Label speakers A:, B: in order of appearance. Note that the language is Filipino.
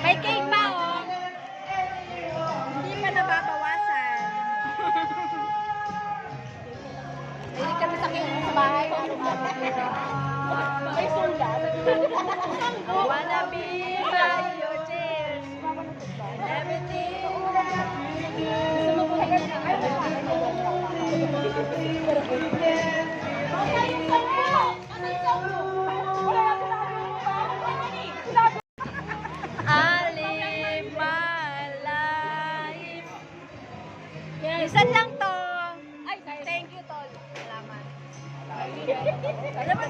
A: May cake pa, oh. Hindi pa nababawasan. Hindi kami sa cake sa bahay. May sulat. Wanna be by your cheers. Everything. Gusto mo po kayo na kayo? Isan lang to. Ay, thank you, Tol. Salamat. Alam mo